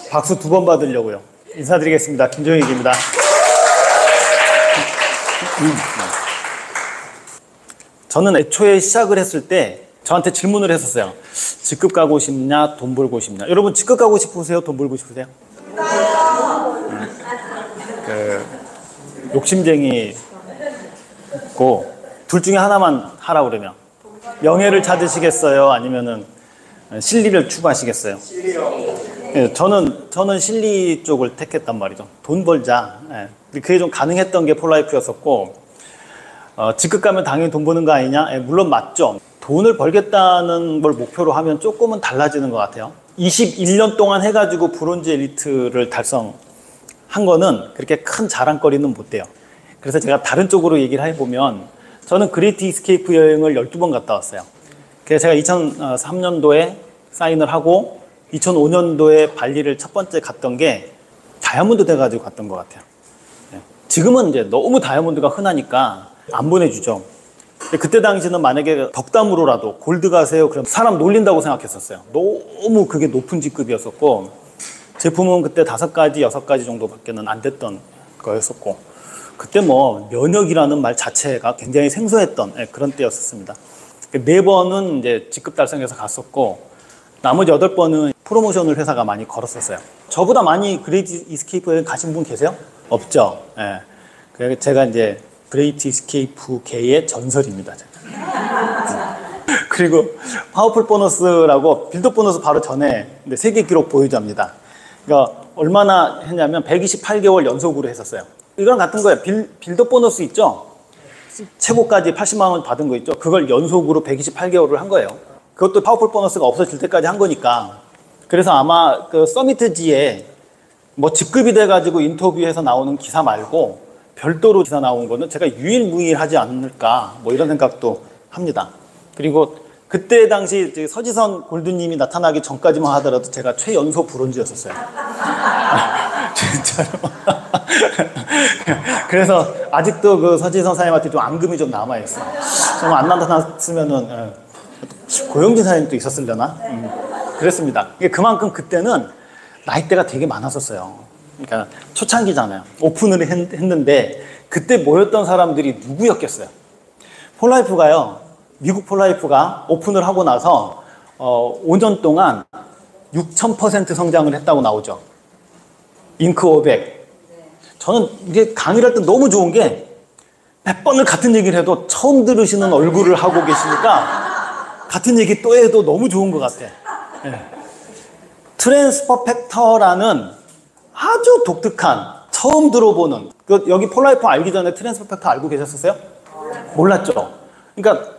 박수 2번 받으려고요. 인사드리겠습니다. 김종익입니다. 저는 애초에 시작을 했을 때 저한테 질문을 했었어요. 직급 가고 싶냐, 돈 벌고 싶냐. 여러분 직급 가고 싶으세요? 돈 벌고 싶으세요? 욕심쟁이고 둘 중에 하나만 하라 그러면 명예를 찾으시겠어요? 아니면은 실리를 추구하시겠어요? 네, 저는 실리 쪽을 택했단 말이죠. 돈 벌자. 네. 그게 좀 가능했던 게 폴라이프였었고, 직급 가면 당연히 돈 버는 거 아니냐? 네, 물론 맞죠. 돈을 벌겠다는 걸 목표로 하면 조금은 달라지는 것 같아요. 21년 동안 해가지고 브론즈 엘리트를 달성한 거는 그렇게 큰 자랑거리는 못 돼요. 그래서 제가 다른 쪽으로 얘기를 해보면, 저는 그레이트 이스케이프 여행을 12번 갔다 왔어요. 그래서 제가 2003년도에 사인을 하고 2005년도에 발리를 첫 번째 갔던 게 다이아몬드 돼가지고 갔던 것 같아요. 지금은 이제 너무 다이아몬드가 흔하니까 안 보내주죠. 근데 그때 당시는 만약에 덕담으로라도 골드 가세요 그럼 사람 놀린다고 생각했었어요. 너무 그게 높은 직급이었었고, 제품은 그때 5가지, 6가지 정도밖에는 안 됐던 거였었고, 그때 뭐 면역이라는 말 자체가 굉장히 생소했던 그런 때였었습니다. 4번은 이제 직급 달성해서 갔었고, 나머지 8번은 프로모션을 회사가 많이 걸었었어요. 저보다 많이 그레이트 이스케이프에 가신 분 계세요? 없죠. 예. 그래서 제가 이제 그레이트 이스케이프 계의 전설입니다. 그리고 파워풀 보너스라고 빌드 보너스 바로 전에 세계 기록 보유자입니다. 그러니까 얼마나 했냐면 128개월 연속으로 했었어요. 이거랑 같은 거예요. 빌드 보너스 있죠? 최고까지 80만 원 받은 거 있죠? 그걸 연속으로 128개월을 한 거예요. 그것도 파워풀 보너스가 없어질 때까지 한 거니까. 그래서 아마 그 서미트지에 뭐 직급이 돼가지고 인터뷰에서 나오는 기사 말고 별도로 기사 나온 거는 제가 유일무이하지 않을까 뭐 이런 생각도 합니다. 그리고 그때 당시 서지선 골드님이 나타나기 전까지만 하더라도 제가 최연소 브론즈였었어요. 진짜로. 그래서 아직도 그 서지선 사장님한테 좀 앙금이 좀 남아있어. 좀 안 나타났으면은 고영진 사장님도 있었으려나? 그랬습니다. 그만큼 그때는 나이대가 되게 많았었어요. 그러니까 초창기잖아요. 오픈을 했는데 그때 모였던 사람들이 누구였겠어요? 폴라이프가요. 미국 폴라이프가 오픈을 하고 나서 5년 동안 6000% 성장을 했다고 나오죠. 잉크 500. 저는 이게 강의를 할 때 너무 좋은 게 몇 번을 같은 얘기를 해도 처음 들으시는 얼굴을 하고 계시니까 같은 얘기 또 해도 너무 좋은 것 같아. 네. 트랜스퍼 팩터라는 아주 독특한, 처음 들어보는, 여기 폴라이프 알기 전에 트랜스퍼 팩터 알고 계셨었어요? 몰랐죠? 그러니까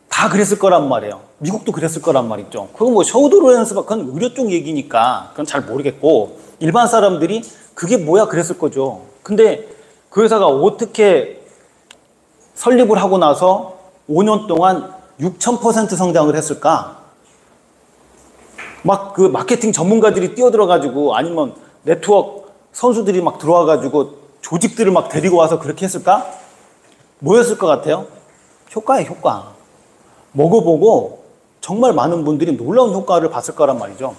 다 그랬을 거란 말이에요. 미국도 그랬을 거란 말이죠. 그건 뭐 셔우드로렌스가 그건 의료 쪽 얘기니까 그건 잘 모르겠고, 일반 사람들이 그게 뭐야 그랬을 거죠. 근데 그 회사가 어떻게 설립을 하고 나서 5년 동안 6000% 성장을 했을까? 막 그 마케팅 전문가들이 뛰어들어가지고, 아니면 네트워크 선수들이 막 들어와가지고 조직들을 막 데리고 와서 그렇게 했을까? 뭐였을 것 같아요? 효과예요, 효과. 먹어보고 정말 많은 분들이 놀라운 효과를 봤을 거란 말이죠.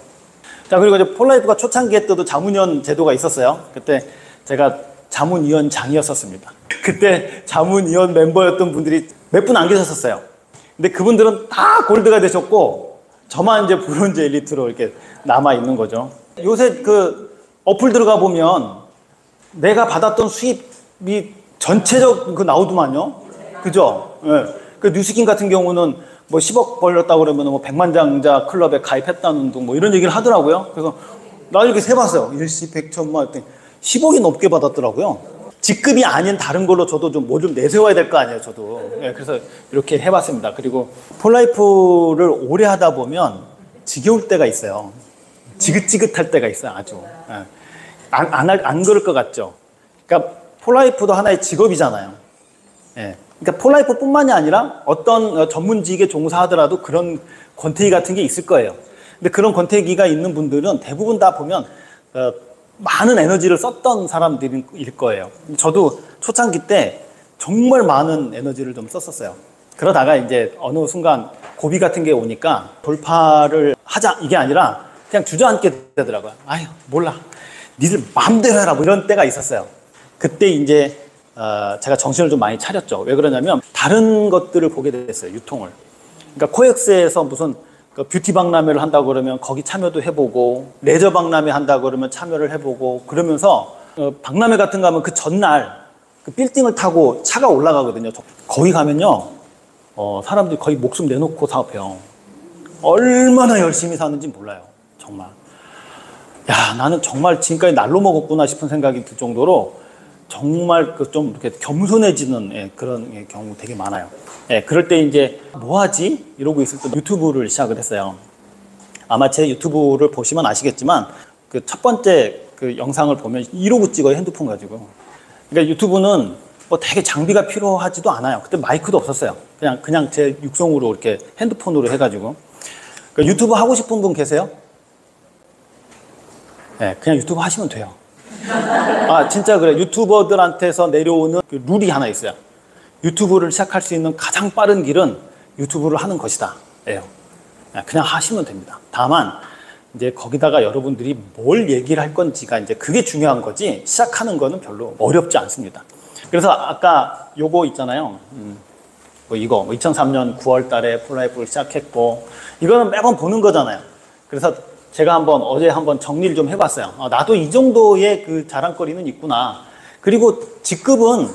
자, 그리고 이제 폴라이프가 초창기에 때도 자문위원 제도가 있었어요. 그때 제가 자문위원장이었었습니다. 그때 자문위원 멤버였던 분들이 몇 분 안 계셨었어요. 근데 그분들은 다 골드가 되셨고, 저만 이제 브론즈 엘리트로 이렇게 남아있는 거죠. 요새 그 어플 들어가 보면 내가 받았던 수입이 전체적 그 나오더만요. 그죠? 예. 그 뉴스킨 같은 경우는 뭐 10억 벌렸다고 그러면 뭐 100만장자 클럽에 가입했다는 등 뭐 이런 얘기를 하더라고요. 그래서 나 이렇게 세봤어요. 일시 100천만 했더니 10억이 넘게 받았더라고요. 직급이 아닌 다른 걸로 저도 좀 뭐 좀 내세워야 될 거 아니에요, 저도. 예, 그래서 이렇게 해봤습니다. 그리고 폴라이프를 오래 하다 보면 지겨울 때가 있어요. 지긋지긋할 때가 있어요, 아주. 예. 안 그럴 것 같죠? 그러니까 폴라이프도 하나의 직업이잖아요. 예. 그러니까 폴라이프뿐만이 아니라 어떤 전문직에 종사하더라도 그런 권태기 같은 게 있을 거예요. 근데 그런 권태기가 있는 분들은 대부분 다 보면 많은 에너지를 썼던 사람들일 거예요. 저도 초창기 때 정말 많은 에너지를 좀 썼었어요. 그러다가 이제 어느 순간 고비 같은 게 오니까 돌파를 하자 이게 아니라 그냥 주저앉게 되더라고요. 아유, 몰라. 니들 마음대로 해라. 뭐 이런 때가 있었어요. 그때 이제 제가 정신을 좀 많이 차렸죠. 왜 그러냐면 다른 것들을 보게 됐어요. 유통을. 그러니까 코엑스에서 무슨 뷰티 박람회를 한다고 그러면 거기 참여도 해보고, 레저 박람회 한다고 그러면 참여를 해보고, 그러면서 박람회 같은 거 하면 그 전날 그 빌딩을 타고 차가 올라가거든요. 거기 가면요, 사람들이 거의 목숨 내놓고 사업해요. 얼마나 열심히 사는지 몰라요. 정말. 야, 나는 정말 지금까지 날로 먹었구나 싶은 생각이 들 정도로 정말 좀 이렇게 겸손해지는 그런 경우 되게 많아요. 그럴 때 이제 뭐 하지? 이러고 있을 때 유튜브를 시작을 했어요. 아마 제 유튜브를 보시면 아시겠지만 그 첫 번째 그 영상을 보면 이러고 찍어요. 핸드폰 가지고. 그러니까 유튜브는 뭐 되게 장비가 필요하지도 않아요. 그때 마이크도 없었어요. 그냥 제 육성으로 이렇게 핸드폰으로 해가지고. 그러니까 유튜브 하고 싶은 분 계세요? 네, 그냥 유튜브 하시면 돼요. 아, 진짜 그래. 유튜버들한테서 내려오는 그 룰이 하나 있어요. 유튜브를 시작할 수 있는 가장 빠른 길은 유튜브를 하는 것이다. 예요. 그냥 하시면 됩니다. 다만, 이제 거기다가 여러분들이 뭘 얘기를 할 건지가 이제 그게 중요한 거지, 시작하는 거는 별로 어렵지 않습니다. 그래서 아까 요거 있잖아요. 이거 2003년 9월 달에 폴라이프를 시작했고, 이거는 매번 보는 거잖아요. 그래서 제가 어제 한번 정리를 좀 해봤어요. 나도 이 정도의 그 자랑거리는 있구나. 그리고 직급은,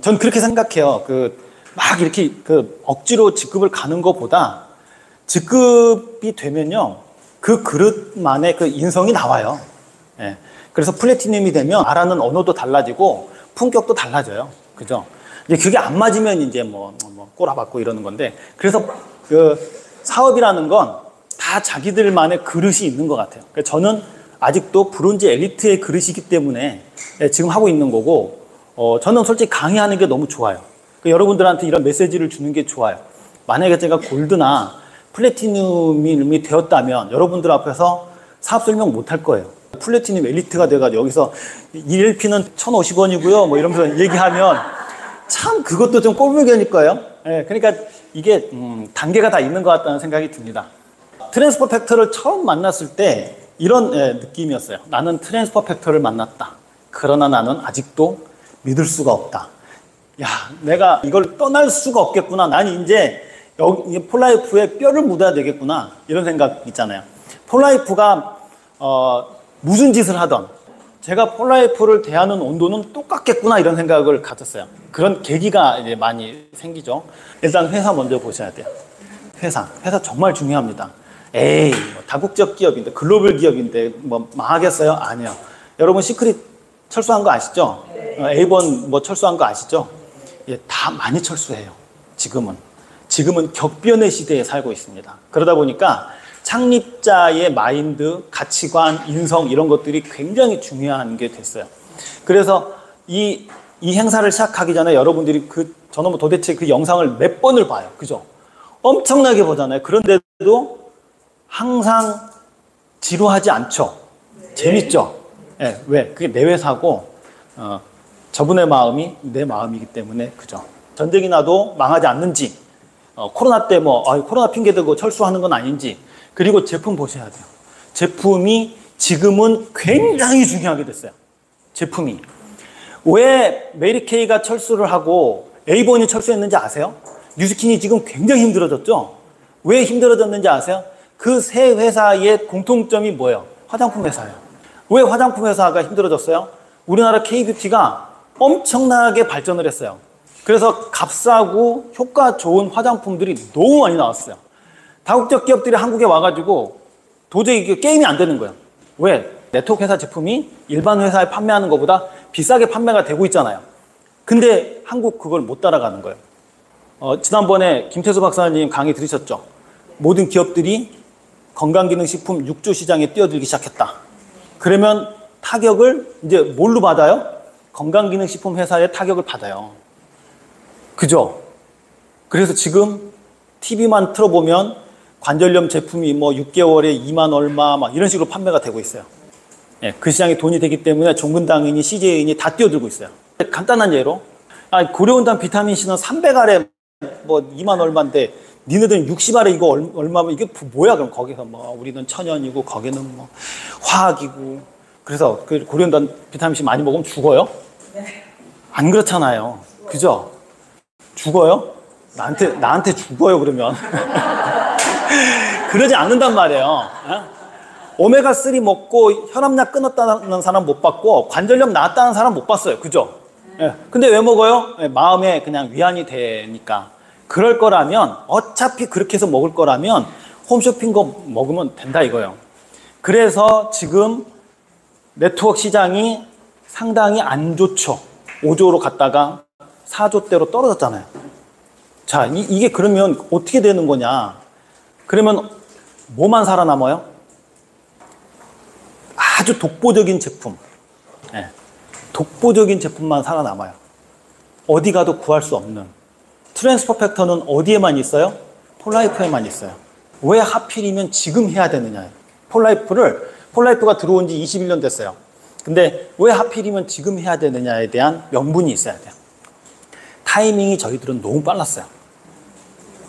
전 그렇게 생각해요. 막 이렇게 억지로 직급을 가는 것보다 직급이 되면요, 그 그릇만의 그 인성이 나와요. 예. 그래서 플래티넘이 되면 말하는 언어도 달라지고 품격도 달라져요. 그죠? 이제 그게 안 맞으면 이제 꼬라박고 이러는 건데, 그래서 그 사업이라는 건 다 자기들만의 그릇이 있는 것 같아요. 저는 아직도 브론즈 엘리트의 그릇이기 때문에 지금 하고 있는 거고, 저는 솔직히 강의하는 게 너무 좋아요. 여러분들한테 이런 메시지를 주는 게 좋아요. 만약에 제가 골드나 플래티넘이 되었다면 여러분들 앞에서 사업 설명 못 할 거예요. 플래티넘 엘리트가 돼가지고 여기서 1LP는 1,050원이고요. 뭐 이러면서 얘기하면 참 그것도 좀 꼴불견일 거예요. 예, 그러니까 이게 단계가 다 있는 것 같다는 생각이 듭니다. 트랜스퍼 팩터를 처음 만났을 때 이런 느낌이었어요. 나는 트랜스퍼 팩터를 만났다. 그러나 나는 아직도 믿을 수가 없다. 야, 내가 이걸 떠날 수가 없겠구나. 난 이제 여기 폴라이프에 뼈를 묻어야 되겠구나. 이런 생각 있잖아요. 폴라이프가 무슨 짓을 하던 제가 폴라이프를 대하는 온도는 똑같겠구나. 이런 생각을 가졌어요. 그런 계기가 이제 많이 생기죠. 일단 회사 먼저 보셔야 돼요. 회사 정말 중요합니다. 에이, 다국적 기업인데, 글로벌 기업인데 망하겠어요? 아니요. 여러분 시크릿 철수한 거 아시죠? 에이번 철수한 거 아시죠? 예, 다 많이 철수해요. 지금은 격변의 시대에 살고 있습니다. 그러다 보니까 창립자의 마인드, 가치관, 인성 이런 것들이 굉장히 중요한 게 됐어요. 그래서 이 행사를 시작하기 전에 여러분들이 저는 도대체 그 영상을 몇 번을 봐요. 그죠? 엄청나게 보잖아요. 그런데도 항상 지루하지 않죠. 재밌죠. 네, 왜? 그게 내 회사고 저분의 마음이 내 마음이기 때문에. 그죠? 전쟁이 나도 망하지 않는지, 코로나 때 코로나 핑계 대고 철수하는 건 아닌지. 그리고 제품 보셔야 돼요. 제품이 지금은 굉장히 중요하게 됐어요. 제품이. 왜 메리케이가 철수를 하고 에이본이 철수했는지 아세요? 뉴스킨이 지금 굉장히 힘들어졌죠? 왜 힘들어졌는지 아세요? 그 세 회사의 공통점이 뭐예요? 화장품 회사예요. 왜 화장품 회사가 힘들어졌어요? 우리나라 K뷰티가 엄청나게 발전을 했어요. 그래서 값싸고 효과 좋은 화장품들이 너무 많이 나왔어요. 다국적 기업들이 한국에 와가지고 도저히 이게 게임이 안 되는 거예요. 왜? 네트워크 회사 제품이 일반 회사에 판매하는 것보다 비싸게 판매가 되고 있잖아요. 근데 한국 그걸 못 따라가는 거예요. 지난번에 김태수 박사님 강의 들으셨죠? 모든 기업들이 건강기능식품 6조 시장에 뛰어들기 시작했다. 그러면 타격을 이제 뭘로 받아요? 건강기능식품 회사의 타격을 받아요. 그죠? 그래서 지금 TV만 틀어보면 관절염 제품이 6개월에 2만 얼마 이런 식으로 판매가 되고 있어요. 예, 그 시장에 돈이 되기 때문에 종근당인이 CJ인이 다 뛰어들고 있어요. 간단한 예로 고려온단 비타민C는 300알에 2만 얼마인데 니네들은 60알에 이거 얼마면 이게 뭐야? 그럼 거기서 뭐 우리는 천연이고 거기는 뭐 화학이고. 그래서 그 고려인단 비타민C 많이 먹으면 죽어요? 안 그렇잖아요. 그죠? 죽어요? 나한테 죽어요, 그러면. 그러지 않는단 말이에요. 오메가3 먹고 혈압약 끊었다는 사람 못 봤고, 관절염 나았다는 사람 못 봤어요. 그죠? 근데 왜 먹어요? 마음에 그냥 위안이 되니까. 그럴 거라면, 어차피 그렇게 해서 먹을 거라면, 홈쇼핑 거 먹으면 된다 이거예요. 그래서 지금 네트워크 시장이 상당히 안 좋죠. 5조로 갔다가 4조대로 떨어졌잖아요. 자, 이게 그러면 어떻게 되는 거냐? 그러면 뭐만 살아남아요? 아주 독보적인 제품. 독보적인 제품만 살아남아요. 어디 가도 구할 수 없는. 트랜스퍼 팩터는 어디에만 있어요? 폴라이프에만 있어요. 왜 하필이면 지금 해야 되느냐? 폴라이프가 들어온 지 21년 됐어요. 근데 왜 하필이면 지금 해야 되느냐에 대한 명분이 있어야 돼요. 타이밍이 저희들은 너무 빨랐어요.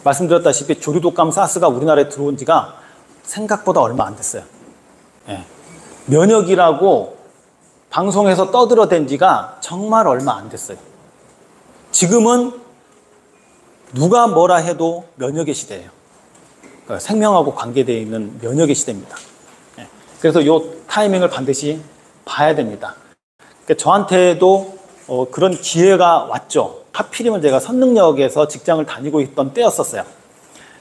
말씀드렸다시피 조류독감 사스가 우리나라에 들어온 지가 생각보다 얼마 안 됐어요. 면역이라고 방송에서 떠들어댄 지가 정말 얼마 안 됐어요. 지금은 누가 뭐라 해도 면역의 시대예요. 그러니까 생명하고 관계되어 있는 면역의 시대입니다. 그래서 이 타이밍을 반드시 봐야 됩니다. 그러니까 저한테도 그런 기회가 왔죠. 하필이면 제가 선능력에서 직장을 다니고 있던 때였었어요.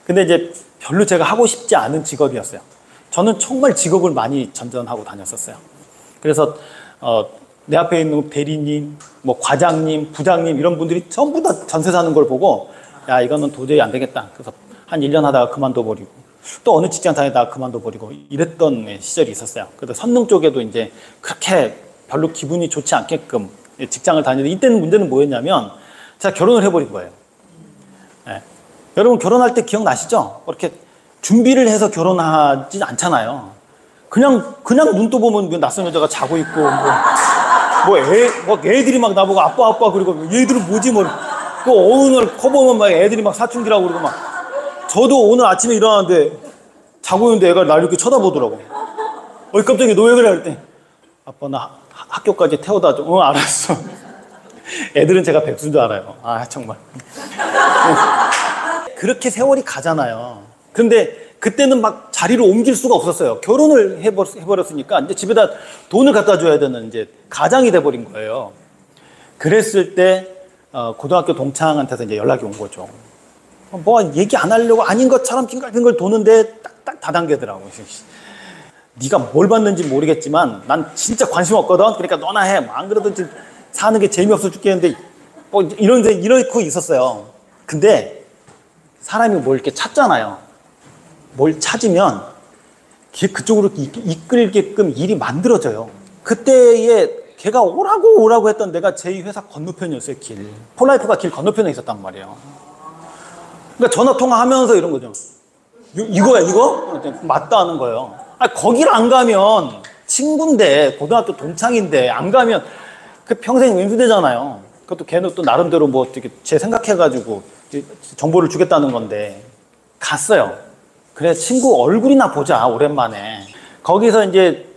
근데 이제 별로 제가 하고 싶지 않은 직업이었어요. 저는 정말 직업을 많이 전전하고 다녔었어요. 그래서 내 앞에 있는 대리님, 뭐 과장님, 부장님 이런 분들이 전부 다 전세 사는 걸 보고 야 이거는 도저히 안 되겠다. 그래서 한 1년 하다가 그만둬버리고 또 어느 직장 다니다가 그만둬버리고 이랬던 시절이 있었어요. 그래서 선능 쪽에도 이제 그렇게 별로 기분이 좋지 않게끔 직장을 다니는데 이때는 문제는 뭐였냐면 제가 결혼을 해버린 거예요. 여러분 결혼할 때 기억나시죠? 그렇게 준비를 해서 결혼하지 않잖아요. 그냥 눈 떠보면 낯선 여자가 자고 있고 애들이 막 나보고 아빠 그리고 얘들은 뭐지 뭐 그 어느 날 커보면 막 애들이 막 사춘기라고 그러고 막 저도 오늘 아침에 일어났는데 자고 있는데 애가 날 이렇게 쳐다보더라고. 깜짝이야 너 왜 그래? 그랬더니 아빠 나 학교까지 태워다 줘. 알았어. 애들은 제가 백수인 줄 알아요. 정말. 그렇게 세월이 가잖아요. 근데 그때는 막 자리를 옮길 수가 없었어요. 결혼을 해버렸으니까 이제 집에다 돈을 갖다 줘야 되는 이제 가장이 돼버린 거예요. 그랬을 때 고등학교 동창한테서 이제 연락이 온 거죠. 뭐 얘기 안 하려고 아닌 것처럼 빙글빙글 도는데 딱딱 다단계더라고. 네가 뭘 받는지 모르겠지만 난 진짜 관심 없거든. 그러니까 너나 해. 안 그래도 사는 게 재미없어 죽겠는데 이러고 있었어요. 근데 사람이 뭘 이렇게 찾잖아요. 뭘 찾으면 그쪽으로 이끌게끔 일이 만들어져요. 그때에 걔가 오라고 했던 데가 제2회사 건너편이었어요. 폴라이프가 길 건너편에 있었단 말이에요. 그러니까 전화 통화하면서 이런 거죠. 이거야 이거? 맞다 하는 거예요. 거기를 안 가면 친구인데 고등학교 동창인데 안 가면 그 평생 왼수되잖아요. 그것도 걔는 또 나름대로 뭐 되게 제 생각해가지고 정보를 주겠다는 건데 갔어요. 그래 친구 얼굴이나 보자 오랜만에. 거기서 이제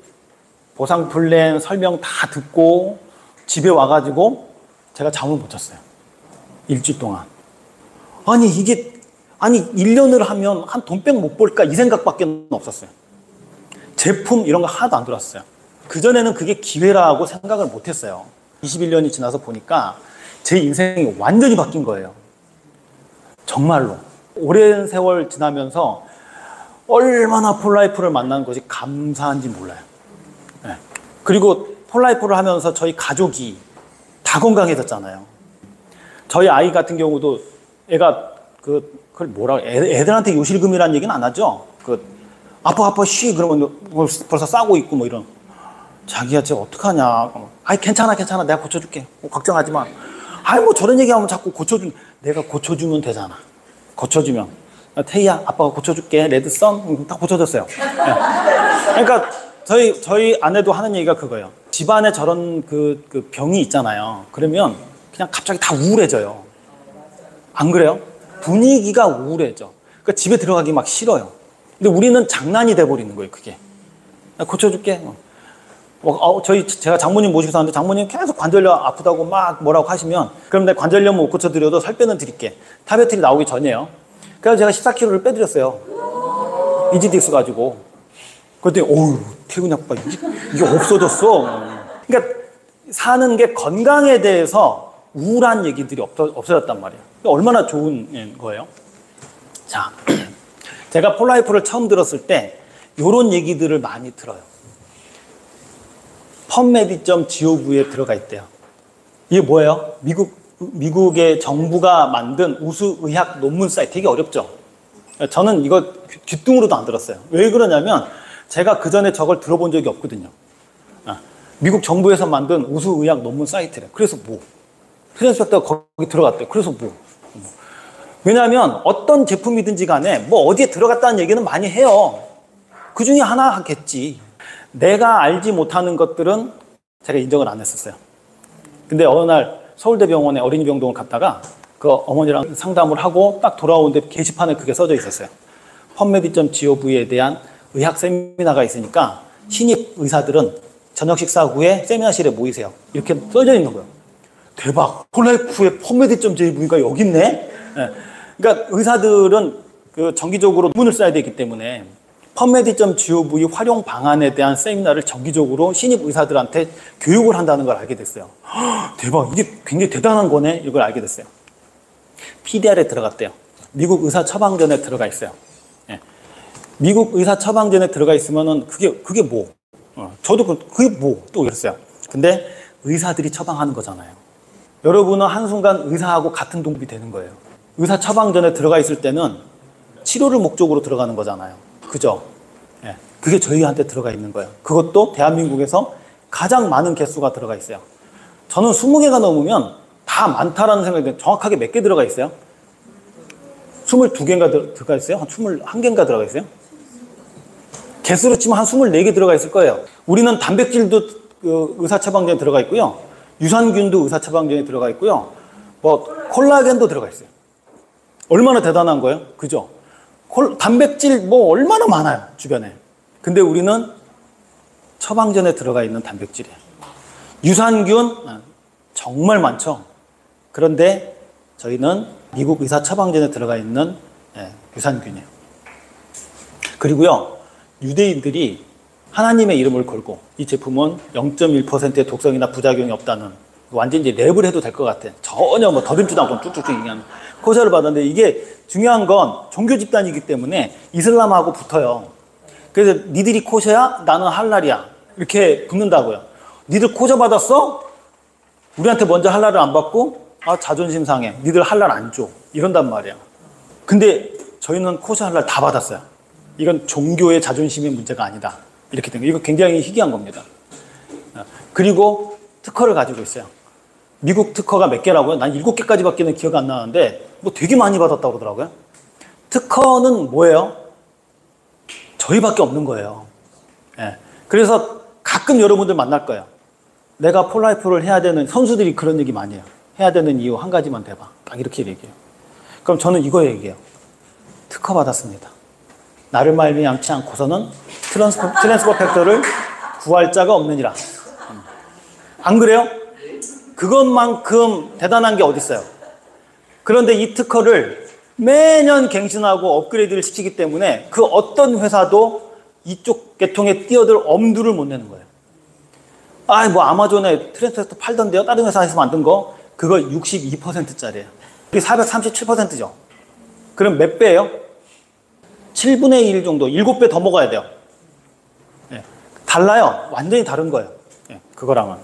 보상 플랜 설명 다 듣고 집에 와가지고 제가 잠을 못 잤어요. 일주일 동안. 아니 1년을 하면 한 돈백 못 벌까 이 생각밖에 없었어요. 제품 이런 거 하나도 안 들어왔어요. 그전에는 그게 기회라고 생각을 못 했어요. 21년이 지나서 보니까 제 인생이 완전히 바뀐 거예요. 정말로. 오랜 세월 지나면서 얼마나 폴라이프를 만난 것이 감사한지 몰라요. 그리고 폴라이프를 하면서 저희 가족이 다 건강해졌잖아요. 저희 아이 같은 경우도 애가 그걸 애들한테 요실금이라는 얘기는 안 하죠. 아빠 쉬 그러면 벌써 싸고 있고 뭐 이런. 자기야 쟤 어떡하냐. 괜찮아 내가 고쳐줄게. 걱정하지 마. 뭐 저런 얘기하면 자꾸 내가 고쳐주면 되잖아. 고쳐주면 태희야 아빠가 고쳐줄게. 레드썬 다 고쳐줬어요. 그러니까 저희 아내도 하는 얘기가 그거예요. 집안에 저런 그 병이 있잖아요. 그러면 그냥 갑자기 다 우울해져요. 안 그래요? 분위기가 우울해져. 그러니까 집에 들어가기 막 싫어요. 근데 우리는 장난이 돼버리는 거예요, 그게. 나 고쳐줄게. 제가 장모님 모시고 사는데 장모님 계속 관절염 아프다고 막 뭐라고 하시면 그럼 내가 관절염 못 고쳐드려도 살 빼는 드릴게. 타베틀이 나오기 전이에요. 그래서 제가 14kg를 빼드렸어요. 이지딕스 가지고. 그랬더니 어우 태근이 아빠 이게 없어졌어. 그러니까 사는 게 건강에 대해서 우울한 얘기들이 없어졌단 말이에요. 얼마나 좋은 거예요. 자, 제가 폴라이프를 처음 들었을 때 이런 얘기들을 많이 들어요. 펀메디.gov에 들어가 있대요. 이게 뭐예요? 미국의 정부가 만든 우수의학 논문 사이트. 되게 어렵죠? 저는 이거 귓등으로도 안 들었어요. 왜 그러냐면 제가 그 전에 저걸 들어본 적이 없거든요. 미국 정부에서 만든 우수의학 논문 사이트래. 그래서 뭐? 트랜스펙터가 거기 들어갔대요. 그래서 뭐? 왜냐하면 어떤 제품이든지 간에 뭐 어디에 들어갔다는 얘기는 많이 해요. 그 중에 하나 하겠지. 내가 알지 못하는 것들은 제가 인정을 안 했었어요. 근데 어느 날 서울대병원에 어린이병동을 갔다가 그 어머니랑 상담을 하고 딱 돌아오는데 게시판에 그게 써져 있었어요. 펀메디.gov에 대한 의학 세미나가 있으니까 신입 의사들은 저녁 식사 후에 세미나실에 모이세요. 이렇게 써져 있는 거예요. 대박! 폴라이프에 펀메디.gov가 여기 있네? 네. 그러니까 의사들은 그 정기적으로 논문을 써야 되기 때문에 펀메디.gov 활용 방안에 대한 세미나를 정기적으로 신입 의사들한테 교육을 한다는 걸 알게 됐어요. 대박! 이게 굉장히 대단한 거네? 이걸 알게 됐어요. PDR에 들어갔대요. 미국 의사 처방전에 들어가 있어요. 네. 미국 의사 처방전에 들어가 있으면은 그게 뭐? 저도 그게 뭐? 또 이랬어요. 근데 의사들이 처방하는 거잖아요. 여러분은 한순간 의사하고 같은 동급이 되는 거예요. 의사 처방전에 들어가 있을 때는 치료를 목적으로 들어가는 거잖아요. 그죠? 예, 그게 저희한테 들어가 있는 거예요. 그것도 대한민국에서 가장 많은 개수가 들어가 있어요. 저는 20개가 넘으면 다 많다라는 생각이 들어요. 정확하게 몇 개 들어가 있어요? 22개인가 들어가 있어요? 한 21개인가 들어가 있어요? 개수로 치면 한 24개 들어가 있을 거예요. 우리는 단백질도 의사 처방전에 들어가 있고요. 유산균도 의사 처방전에 들어가 있고요. 뭐 콜라겐도 들어가 있어요. 얼마나 대단한 거예요? 그죠? 단백질 뭐 얼마나 많아요, 주변에. 근데 우리는 처방전에 들어가 있는 단백질이에요. 유산균 정말 많죠. 그런데 저희는 미국 의사 처방전에 들어가 있는 유산균이에요. 그리고요, 유대인들이 하나님의 이름을 걸고 이 제품은 0.1%의 독성이나 부작용이 없다는 완전 이제 랩을 해도 될 것 같아. 전혀 뭐 더듬지도 않고 쭉쭉쭉 얘기하는 코샤를 받았는데 이게 중요한 건 종교 집단이기 때문에 이슬람하고 붙어요. 그래서 니들이 코샤야? 나는 할랄이야. 이렇게 붙는다고요. 니들 코샤 받았어? 우리한테 먼저 할랄을 안 받고 자존심 상해. 니들 할랄 안 줘. 이런단 말이에요. 근데 저희는 코샤 할랄 다 받았어요. 이건 종교의 자존심의 문제가 아니다. 이렇게 된 거예요. 이거 굉장히 희귀한 겁니다. 그리고 특허를 가지고 있어요. 미국 특허가 몇 개라고요? 난 7개까지밖에는 기억 안 나는데 뭐 되게 많이 받았다고 그러더라고요. 특허는 뭐예요? 저희밖에 없는 거예요. 예. 그래서 가끔 여러분들 만날 거예요. 내가 폴라이프를 해야 되는, 선수들이 그런 얘기 많이 해요. 해야 되는 이유 한 가지만 대봐. 딱 이렇게 얘기해요. 그럼 저는 이거 얘기해요. 특허 받았습니다. 나를 말미암지 않고서는 트랜스퍼 팩터를 구할 자가 없느니라. 안 그래요? 그것만큼 대단한 게 어디 있어요? 그런데 이 특허를 매년 갱신하고 업그레이드를 시키기 때문에 그 어떤 회사도 이쪽 계통에 뛰어들 엄두를 못 내는 거예요. 뭐 아마존에 트랜스퍼 팔던데요? 다른 회사에서 만든 거? 그거 62%짜리예요. 이게 437%죠. 그럼 몇 배예요? 7분의 1 정도, 7배 더 먹어야 돼요. 예. 달라요. 완전히 다른 거예요. 예, 그거랑은.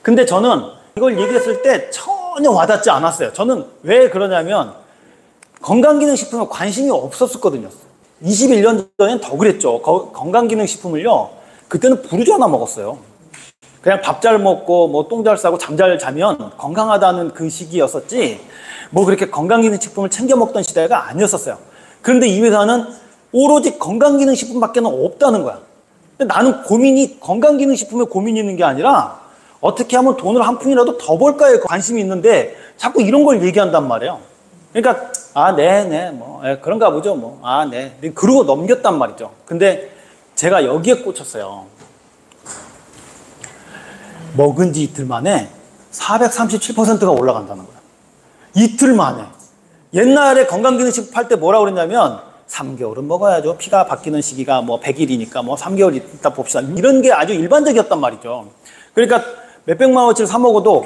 근데 저는 이걸 얘기했을 때 전혀 와닿지 않았어요. 저는 왜 그러냐면 건강기능식품에 관심이 없었거든요. 21년 전엔 더 그랬죠. 건강기능식품을요, 그때는 부르주아나 먹었어요. 그냥 밥 잘 먹고 뭐 똥 잘 싸고 잠 잘 자면 건강하다는 그 시기였었지 뭐 그렇게 건강기능식품을 챙겨 먹던 시대가 아니었었어요. 그런데 이 회사는 오로지 건강기능식품밖에 없다는 거야. 근데 나는 고민이 건강기능식품에 고민이 있는 게 아니라 어떻게 하면 돈을 한 푼이라도 더 벌까에 관심이 있는데 자꾸 이런 걸 얘기한단 말이에요. 그러니까 아, 네, 뭐, 그런가 보죠, 뭐. 아, 네. 그러고 넘겼단 말이죠. 근데 제가 여기에 꽂혔어요. 먹은 지 이틀 만에 437%가 올라간다는 거예요. 이틀 만에. 옛날에 건강기능식 팔 때 뭐라고 그랬냐면 3개월은 먹어야죠. 피가 바뀌는 시기가 뭐 100일이니까 뭐 3개월 있다 봅시다. 이런 게 아주 일반적이었단 말이죠. 그러니까 몇백만 원어치를 사 먹어도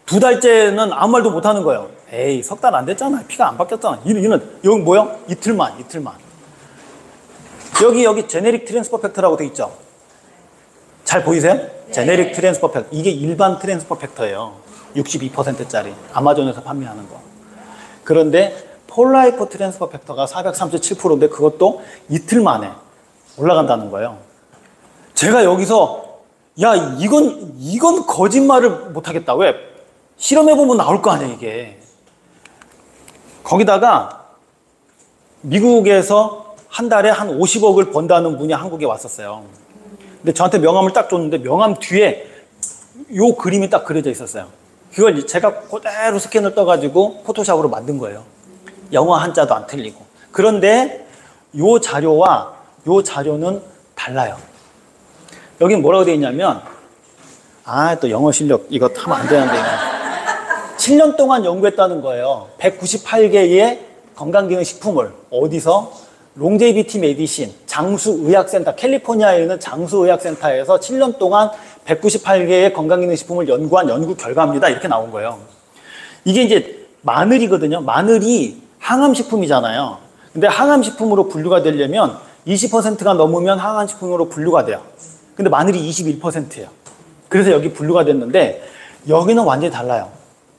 2달째는 아무 말도 못 하는 거예요. 에이, 석 달 안 됐잖아. 피가 안 바뀌었잖아. 이는 여기 뭐야? 이틀만. 여기 제네릭 트랜스퍼 팩터라고 돼 있죠. 잘 보이세요? 네. 제네릭 트랜스퍼 팩터. 이게 일반 트랜스퍼 팩터예요. 62%짜리 아마존에서 판매하는 거. 그런데 폴라이프 트랜스퍼 팩터가 437%인데 그것도 이틀 만에 올라간다는 거예요. 제가 여기서 야, 이건 거짓말을 못 하겠다. 왜? 실험해보면 나올 거 아니야, 이게. 거기다가 미국에서 한 달에 한 50억을 번다는 분이 한국에 왔었어요. 근데 저한테 명함을 딱 줬는데 명함 뒤에 요 그림이 딱 그려져 있었어요. 그걸 제가 그대로 스캔을 떠가지고 포토샵으로 만든 거예요. 영어 한자도 안 틀리고. 그런데 요 자료와 요 자료는 달라요. 여긴 뭐라고 되어 있냐면, 또 영어 실력 이거 하면 안 되는데. 7년 동안 연구했다는 거예요. 198개의 건강기능식품을 어디서? 롱제이비티 메디신 장수의학센터, 캘리포니아에 있는 장수의학센터에서 7년 동안 198개의 건강기능식품을 연구한 연구 결과입니다. 이렇게 나온 거예요. 이게 이제 마늘이거든요. 마늘이 항암식품이잖아요. 근데 항암식품으로 분류가 되려면 20%가 넘으면 항암식품으로 분류가 돼요. 근데 마늘이 21%예요. 그래서 여기 분류가 됐는데 여기는 완전히 달라요.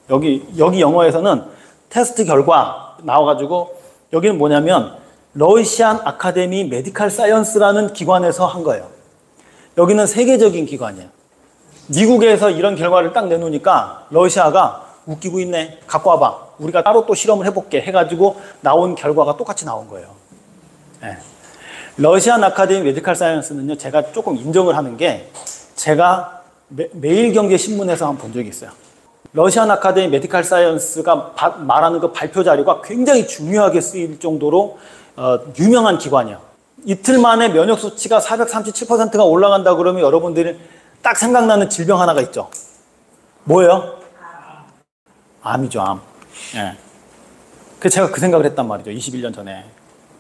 여기 영어에서는 테스트 결과 나와가지고 여기는 뭐냐면 러시안 아카데미 메디칼 사이언스라는 기관에서 한 거예요. 여기는 세계적인 기관이에요. 미국에서 이런 결과를 딱 내놓으니까 러시아가 웃기고 있네. 갖고 와봐. 우리가 따로 또 실험을 해볼게. 해가지고 나온 결과가 똑같이 나온 거예요. 네. 러시안 아카데미 메디칼 사이언스는요, 제가 조금 인정을 하는 게 제가 매일경제신문에서 한번 본 적이 있어요. 러시안 아카데미 메디칼 사이언스가 말하는 그 발표 자료가 굉장히 중요하게 쓰일 정도로 유명한 기관이에요. 이틀 만에 면역 수치가 437%가 올라간다 그러면 여러분들이 딱 생각나는 질병 하나가 있죠. 뭐예요? 암이죠, 암. 예. 그래서 제가 그 생각을 했단 말이죠. 21년 전에.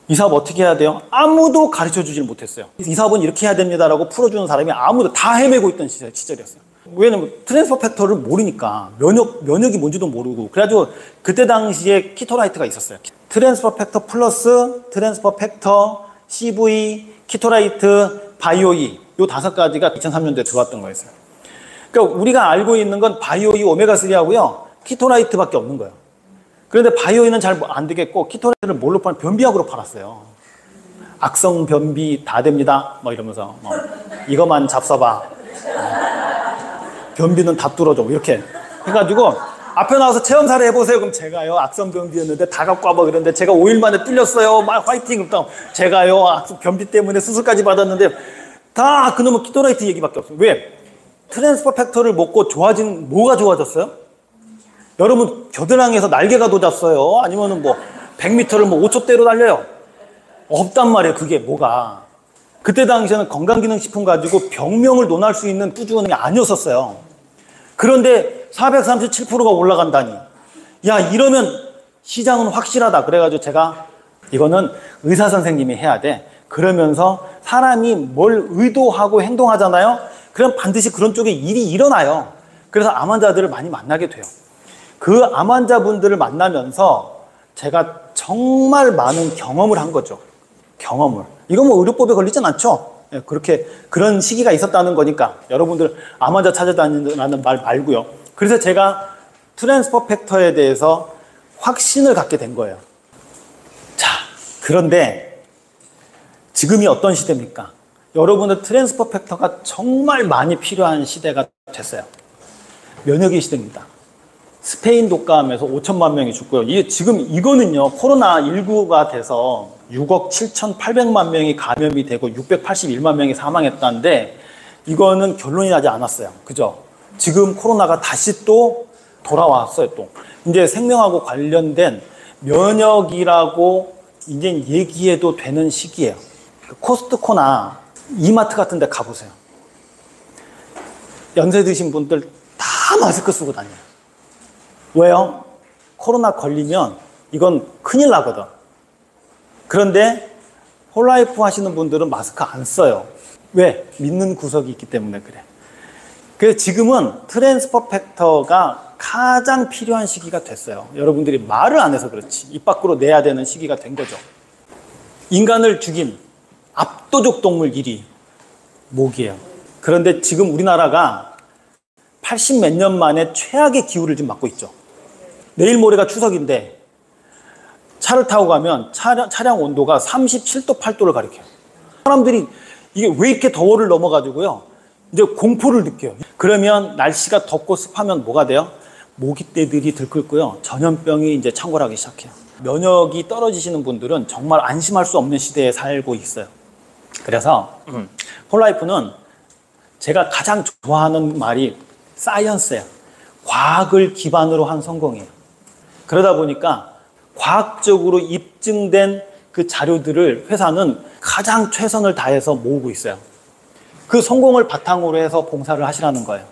이 사업 어떻게 해야 돼요? 아무도 가르쳐 주질 못했어요. 이 사업은 이렇게 해야 됩니다라고 풀어주는 사람이 아무도 다 헤매고 있던 시절이었어요. 왜냐면 트랜스퍼 팩터를 모르니까 면역이 뭔지도 모르고 그래가지고 그때 당시에 키토라이트가 있었어요. 트랜스퍼 팩터 플러스 트랜스퍼 팩터 CV 키토라이트 바이오이 요 5가지가 2003년도에 들어왔던 거였어요. 그러니까 우리가 알고 있는 건 바이오이 오메가3하고요 키토라이트밖에 없는 거예요. 그런데 바이오이는 잘 안 되겠고 키토라이트를 뭘로 팔? 변비약으로 팔았어요. 악성 변비 다 됩니다. 뭐 이러면서 이것만 잡숴봐. 변비는 다 뚫어줘. 이렇게 해가지고 앞에 나와서 체험사를 해보세요. 그럼 제가요 악성 변비였는데 다 갖고 와봐 그랬는데 제가 5일 만에 뚫렸어요. 막 화이팅. 그럼 제가요 악성 변비 때문에 수술까지 받았는데 다 그놈의 키토라이트 얘기밖에 없어요. 왜? 트랜스퍼 팩터를 먹고 좋아진 뭐가 좋아졌어요? 여러분 겨드랑이에서 날개가 돋았어요? 아니면은 뭐 100m를 뭐 5초대로 달려요? 없단 말이에요. 그게 뭐가. 그때 당시에는 건강기능식품 가지고 병명을 논할 수 있는 꾸준함이 아니었었어요. 그런데 437%가 올라간다니. 야, 이러면 시장은 확실하다. 그래가지고 제가 이거는 의사 선생님이 해야 돼. 그러면서 사람이 뭘 의도하고 행동하잖아요. 그럼 반드시 그런 쪽에 일이 일어나요. 그래서 암 환자들을 많이 만나게 돼요. 그 암 환자분들을 만나면서 제가 정말 많은 경험을 한 거죠. 경험을. 이건 뭐 의료법에 걸리진 않죠. 그렇게 그런 시기가 있었다는 거니까 여러분들 암 환자 찾아다니는 말 말고요. 그래서 제가 트랜스퍼 팩터에 대해서 확신을 갖게 된 거예요. 자, 그런데 지금이 어떤 시대입니까? 여러분들 트랜스퍼 팩터가 정말 많이 필요한 시대가 됐어요. 면역의 시대입니다. 스페인 독감에서 5천만 명이 죽고요. 이거는요, 코로나19가 돼서 6억 7,800만 명이 감염이 되고 681만 명이 사망했다는데 이거는 결론이 나지 않았어요. 그죠? 지금 코로나가 다시 또 돌아왔어요, 또. 이제 생명하고 관련된 면역이라고 이제 얘기해도 되는 시기예요. 코스트코나 이마트 같은 데 가보세요. 연세 드신 분들 다 마스크 쓰고 다녀요. 왜요? 코로나 걸리면 이건 큰일 나거든. 그런데 홀라이프 하시는 분들은 마스크 안 써요. 왜? 믿는 구석이 있기 때문에 그래. 그래서 지금은 트랜스퍼 팩터가 가장 필요한 시기가 됐어요. 여러분들이 말을 안 해서 그렇지. 입 밖으로 내야 되는 시기가 된 거죠. 인간을 죽인 압도적 동물 1위, 모기예요. 그런데 지금 우리나라가 80 몇 년 만에 최악의 기후를 좀 맞고 있죠. 내일 모레가 추석인데 차를 타고 가면 차량 온도가 37도, 8도를 가리켜요. 사람들이 이게 왜 이렇게 더워를 넘어가지고요. 이제 공포를 느껴요. 그러면 날씨가 덥고 습하면 뭐가 돼요? 모기떼들이 들끓고요. 전염병이 이제 창궐하기 시작해요. 면역이 떨어지시는 분들은 정말 안심할 수 없는 시대에 살고 있어요. 그래서 홀라이프는 제가 가장 좋아하는 말이 사이언스예요. 과학을 기반으로 한 성공이에요. 그러다 보니까 과학적으로 입증된 그 자료들을 회사는 가장 최선을 다해서 모으고 있어요. 그 성공을 바탕으로 해서 봉사를 하시라는 거예요.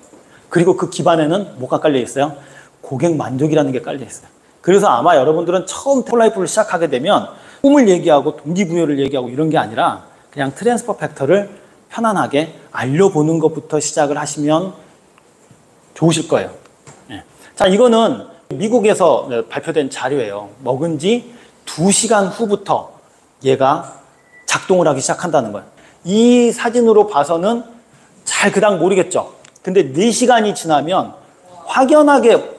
그리고 그 기반에는 뭐가 깔려 있어요? 고객 만족이라는 게 깔려 있어요. 그래서 아마 여러분들은 처음 홀라이프를 시작하게 되면 꿈을 얘기하고 동기부여를 얘기하고 이런 게 아니라 그냥 트랜스퍼 팩터를 편안하게 알려보는 것부터 시작을 하시면 좋으실 거예요. 네. 자, 이거는 미국에서 발표된 자료예요. 먹은 지 2시간 후부터 얘가 작동을 하기 시작한다는 거예요. 이 사진으로 봐서는 잘 그닥 모르겠죠. 근데 4시간이 지나면 확연하게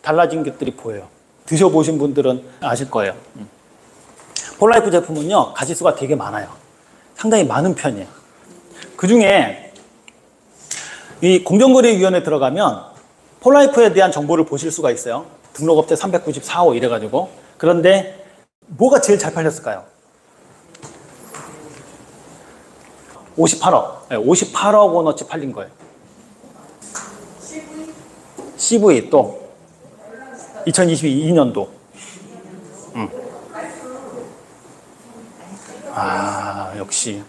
달라진 것들이 보여요. 드셔보신 분들은 아실 거예요. 홀라이프 제품은요, 가지수가 되게 많아요. 상당히 많은 편이에요. 그 중에 이 공정거래위원회 들어가면 홀라이프에 대한 정보를 보실 수가 있어요. 등록업체 394호 이래가지고. 그런데 뭐가 제일 잘 팔렸을까요? 58억. 네, 58억 원어치 팔린 거예요. CV 또 2022년도. 아, 역시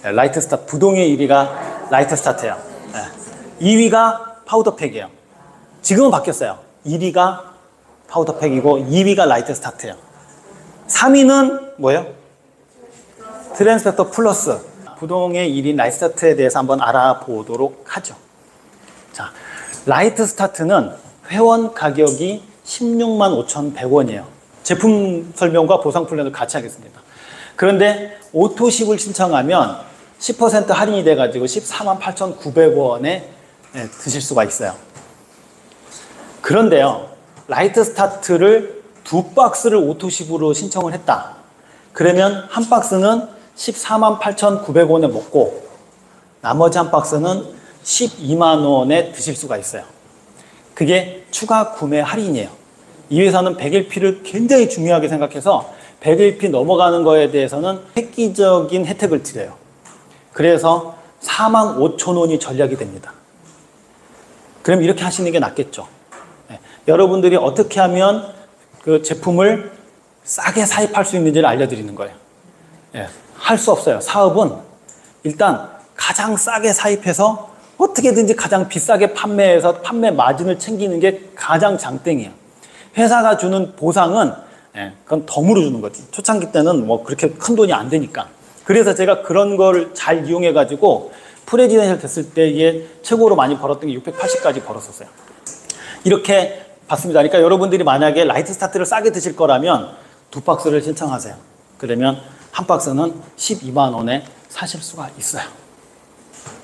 라이트 스타트. 부동의 1위가 라이트 스타트예요. 네. 2위가 파우더팩이에요. 지금은 바뀌었어요. 1위가 파우더팩이고 2위가 라이트 스타트예요. 3위는 뭐예요? 트랜스펙터 플러스. 부동의 1위 라이트 스타트에 대해서 한번 알아보도록 하죠. 자, 라이트 스타트는 회원 가격이 16만 5,100원이에요. 제품 설명과 보상 플랜을 같이 하겠습니다. 그런데 오토십을 신청하면 10% 할인이 돼가지고 14만 8,900원에 드실 수가 있어요. 그런데요, 라이트 스타트를 2박스를 오토십으로 신청을 했다. 그러면 한 박스는 14만 8,900원에 먹고 나머지 한 박스는 12만 원에 드실 수가 있어요. 그게 추가 구매 할인이에요. 이 회사는 100일피를 굉장히 중요하게 생각해서 100일피 넘어가는 거에 대해서는 획기적인 혜택을 드려요. 그래서 4만 5천 원이 전략이 됩니다. 그럼 이렇게 하시는 게 낫겠죠. 네. 여러분들이 어떻게 하면 그 제품을 싸게 사입할 수 있는지를 알려드리는 거예요. 네. 할 수 없어요. 사업은 일단 가장 싸게 사입해서 어떻게든지 가장 비싸게 판매해서 판매 마진을 챙기는 게 가장 장땡이에요. 회사가 주는 보상은 그건 덤으로 주는 거지. 초창기 때는 뭐 그렇게 큰 돈이 안 되니까. 그래서 제가 그런 걸 잘 이용해가지고 프레지던셜 됐을 때에 최고로 많이 벌었던 게 680까지 벌었었어요. 이렇게 봤습니다. 그러니까 여러분들이 만약에 라이트 스타트를 싸게 드실 거라면 2박스를 신청하세요. 그러면 한 박스는 12만 원에 사실 수가 있어요.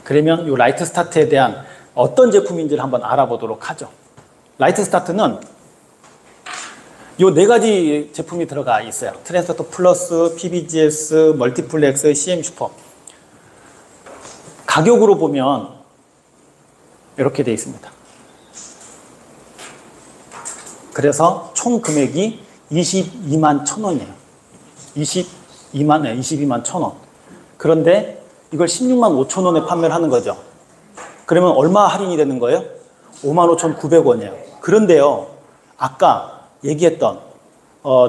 그러면 이 라이트 스타트에 대한 어떤 제품인지를 한번 알아보도록 하죠. 라이트 스타트는 이 4가지 제품이 들어가 있어요. 트랜스펙터 플러스, PBGS, 멀티플렉스, CM 슈퍼. 가격으로 보면 이렇게 되어 있습니다. 그래서 총 금액이 22만 1,000원이에요. 22만 1,000원. 그런데 이걸 16만 5천 원에 판매를 하는 거죠. 그러면 얼마 할인이 되는 거예요? 5만 5,900원이에요. 그런데요, 아까 얘기했던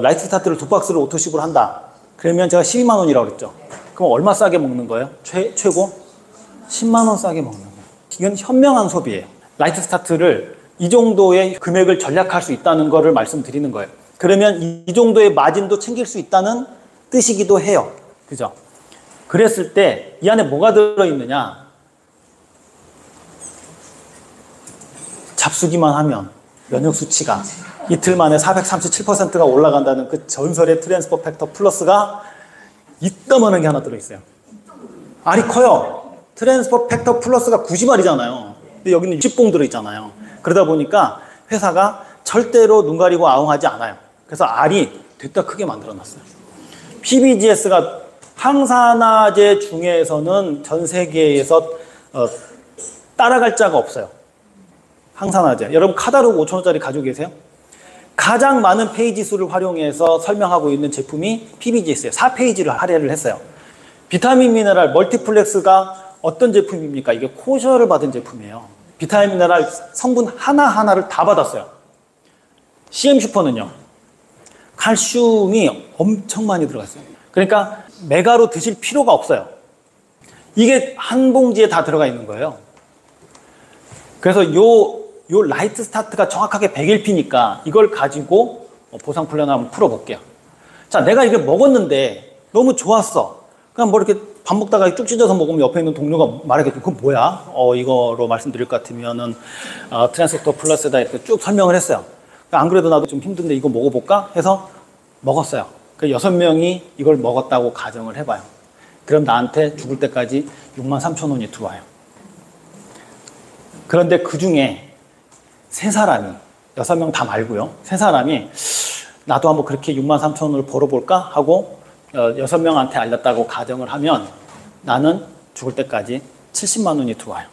라이트 스타트를 2박스를 오토십으로 한다. 그러면 제가 12만 원이라고 그랬죠. 그럼 얼마 싸게 먹는 거예요? 최고? 10만 원 싸게 먹는 거예요. 이건 현명한 소비예요. 라이트 스타트를 이 정도의 금액을 절약할 수 있다는 거를 말씀드리는 거예요. 그러면 이 정도의 마진도 챙길 수 있다는 뜻이기도 해요. 그죠? 그랬을 때 이 안에 뭐가 들어있느냐? 잡수기만 하면 면역 수치가 이틀 만에 437%가 올라간다는 그 전설의 트랜스퍼 팩터 플러스가 이따만한 게 하나 들어있어요. 알이 커요. 트랜스퍼 팩터 플러스가 90알이잖아요. 근데 여기는 60봉 들어있잖아요. 그러다 보니까 회사가 절대로 눈 가리고 아웅하지 않아요. 그래서 알이 됐다 크게 만들어놨어요. PBGS가 항산화제 중에서는 전 세계에서 따라갈 자가 없어요. 항산화제. 여러분 카다로그 5,000원짜리 가지고 계세요? 가장 많은 페이지 수를 활용해서 설명하고 있는 제품이 PBGS예요. 4페이지를 할애를 했어요. 비타민 미네랄 멀티플렉스가 어떤 제품입니까? 이게 코셔를 받은 제품이에요. 비타민 미네랄 성분 하나하나를 다 받았어요. CM 슈퍼는요. 칼슘이 엄청 많이 들어갔어요. 그러니까 메가로 드실 필요가 없어요. 이게 한 봉지에 다 들어가 있는 거예요. 그래서 요 라이트 스타트가 정확하게 100LP니까 이걸 가지고 보상 플랜을 한번 풀어볼게요. 자, 내가 이걸 먹었는데 너무 좋았어. 그냥 뭐 이렇게 밥 먹다가 쭉 찢어서 먹으면 옆에 있는 동료가 말하겠죠. 그건 뭐야? 이거로 말씀드릴 것 같으면은 트랜스포터 플러스다 이렇게 쭉 설명을 했어요. 안 그래도 나도 좀 힘든데 이거 먹어볼까? 해서 먹었어요. 그 6명이 이걸 먹었다고 가정을 해봐요. 그럼 나한테 죽을 때까지 63,000원이 들어와요. 그런데 그 중에 3사람이, 6명 다 말고요. 3사람이 나도 한번 그렇게 63,000원을 벌어볼까? 하고 6명한테 알렸다고 가정을 하면 나는 죽을 때까지 70만 원이 들어와요.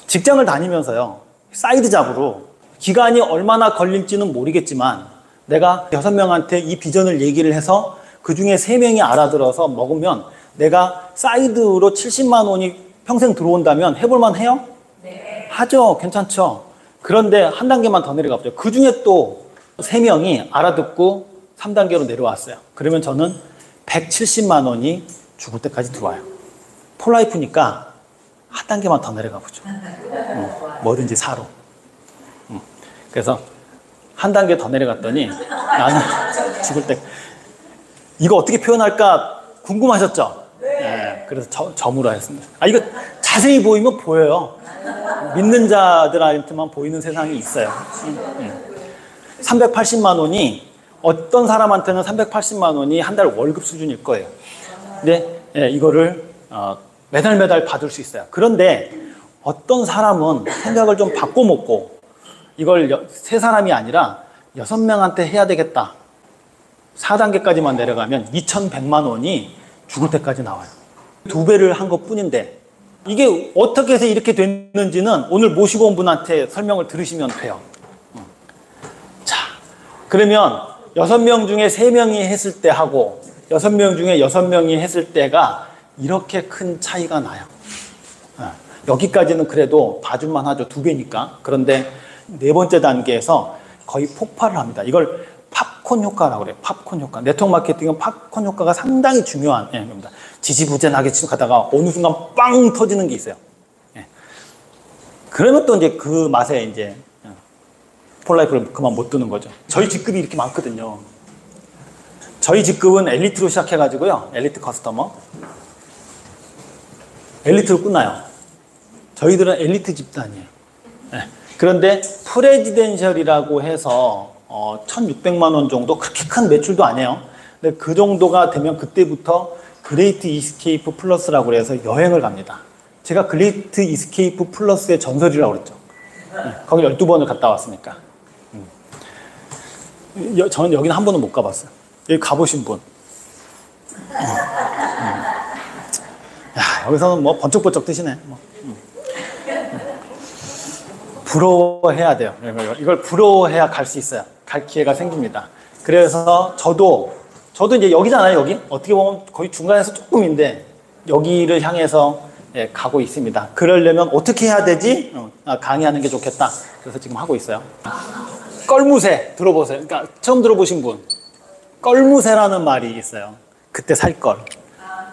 직장을 다니면서요. 사이드 잡으로 기간이 얼마나 걸릴지는 모르겠지만 내가 6명한테 이 비전을 얘기를 해서 그 중에 3명이 알아들어서 먹으면 내가 사이드로 70만 원이 평생 들어온다면 해볼만 해요? 네. 하죠. 괜찮죠. 그런데 한 단계만 더 내려가 보죠. 그 중에 또 3명이 알아듣고 3단계로 내려왔어요. 그러면 저는 170만 원이 죽을 때까지 들어와요. 폴라이프니까 한 단계만 더 내려가 보죠. 뭐든지 사로. 그래서 한 단계 더 내려갔더니 나는 죽을 때 이거 어떻게 표현할까 궁금하셨죠? 네. 그래서 점으로 했습니다. 이거 자세히 보이면 보여요. 믿는 자들한테만 보이는 세상이 있어요. 380만 원이 어떤 사람한테는 380만 원이 한 달 월급 수준일 거예요. 근데 이거를 매달 받을 수 있어요. 그런데 어떤 사람은 생각을 좀 바꿔먹고 이걸 3사람이 아니라 6명한테 해야 되겠다. 4단계까지만 내려가면 2,100만 원이 죽을 때까지 나와요. 2배를 한 것뿐인데 이게 어떻게 해서 이렇게 됐는지는 오늘 모시고 온 분한테 설명을 들으시면 돼요. 자, 그러면 6명 중에 3명이 했을 때 하고 6명 중에 6명이 했을 때가 이렇게 큰 차이가 나요. 여기까지는 그래도 봐줄만 하죠. 2배니까. 그런데 4번째 단계에서 거의 폭발을 합니다. 이걸 팝콘 효과라고 그래요. 팝콘 효과. 네트워크 마케팅은 팝콘 효과가 상당히 중요한 겁니다. 지지부진하게 가다가 어느 순간 빵 터지는 게 있어요. 그러면 또 이제 그 맛에 이제 폴라이프를 그만 못 두는 거죠. 저희 직급이 이렇게 많거든요. 저희 직급은 엘리트로 시작해가지고요. 엘리트 커스터머. 엘리트로 끝나요. 저희들은 엘리트 집단이에요. 그런데 프레지덴셜이라고 해서 1,600만 원 정도 그렇게 큰 매출도 아니에요. 근데 그 정도가 되면 그때부터 그레이트 이스케이프 플러스라고 해서 여행을 갑니다. 제가 그레이트 이스케이프 플러스의 전설이라고 그랬죠. 거기 12번을 갔다 왔으니까. 저는 여기는 한 번은 못 가봤어요. 여기 가보신 분. 야, 여기서는 뭐 번쩍번쩍 뜨시네. 부러워해야 돼요. 이걸 부러워해야 갈 수 있어요. 갈 기회가 생깁니다. 그래서 저도 이제 여기잖아요. 여기 어떻게 보면 거의 중간에서 조금인데 여기를 향해서 가고 있습니다. 그러려면 어떻게 해야 되지? 강의하는 게 좋겠다. 그래서 지금 하고 있어요. 껄무새 들어보세요. 그러니까 처음 들어보신 분. 껄무새라는 말이 있어요. 그때 살 걸,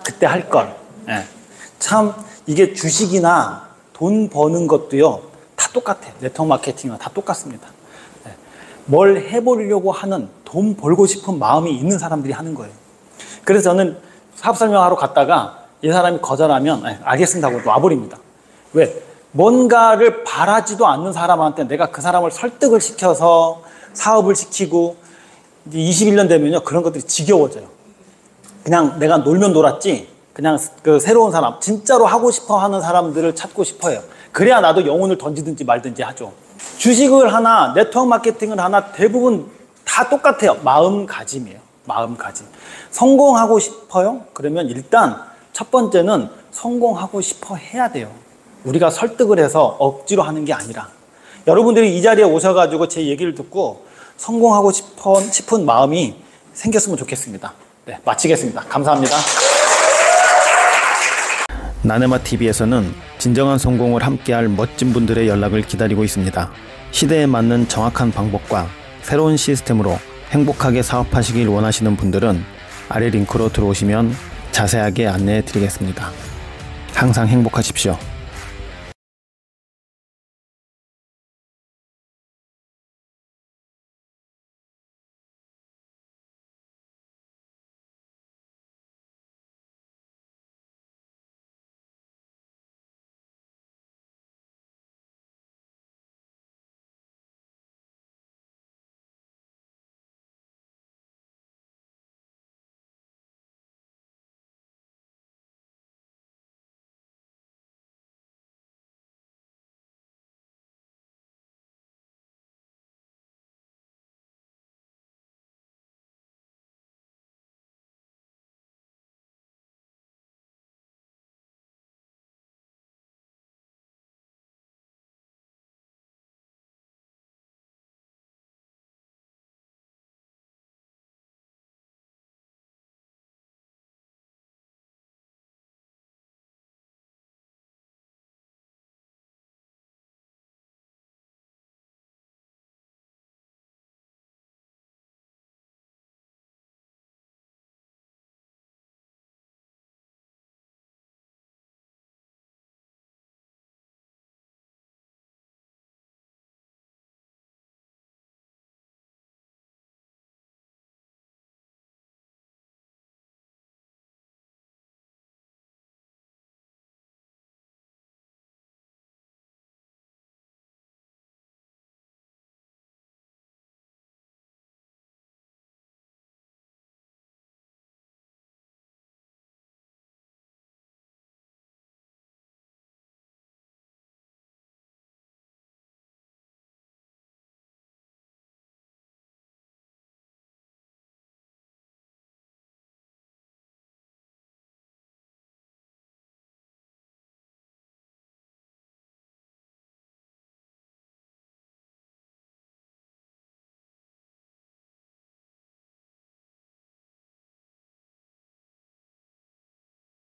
그때 할 걸. 예. 참 이게 주식이나 돈 버는 것도요 다 똑같아요. 네트워크 마케팅은 다 똑같습니다. 예. 뭘 해보려고 하는, 돈 벌고 싶은 마음이 있는 사람들이 하는 거예요. 그래서 저는 사업 설명하러 갔다가 이 사람이 거절하면 알겠습니다 하고 와버립니다. 왜? 뭔가를 바라지도 않는 사람한테 내가 그 사람을 설득을 시켜서 사업을 시키고 이제 21년 되면요 그런 것들이 지겨워져요. 그냥 내가 놀면 놀았지 그냥 그 새로운 사람, 진짜로 하고 싶어 하는 사람들을 찾고 싶어요. 그래야 나도 영혼을 던지든지 말든지 하죠. 주식을 하나, 네트워크 마케팅을 하나 대부분 다 똑같아요. 마음가짐이에요. 마음가짐. 성공하고 싶어요? 그러면 일단 첫 번째는 성공하고 싶어 해야 돼요. 우리가 설득을 해서 억지로 하는 게 아니라. 여러분들이 이 자리에 오셔가지고 제 얘기를 듣고 성공하고 싶은 마음이 생겼으면 좋겠습니다. 네, 마치겠습니다. 감사합니다. 나네마TV에서는 진정한 성공을 함께할 멋진 분들의 연락을 기다리고 있습니다. 시대에 맞는 정확한 방법과 새로운 시스템으로 행복하게 사업하시길 원하시는 분들은 아래 링크로 들어오시면 자세하게 안내해 드리겠습니다. 항상 행복하십시오.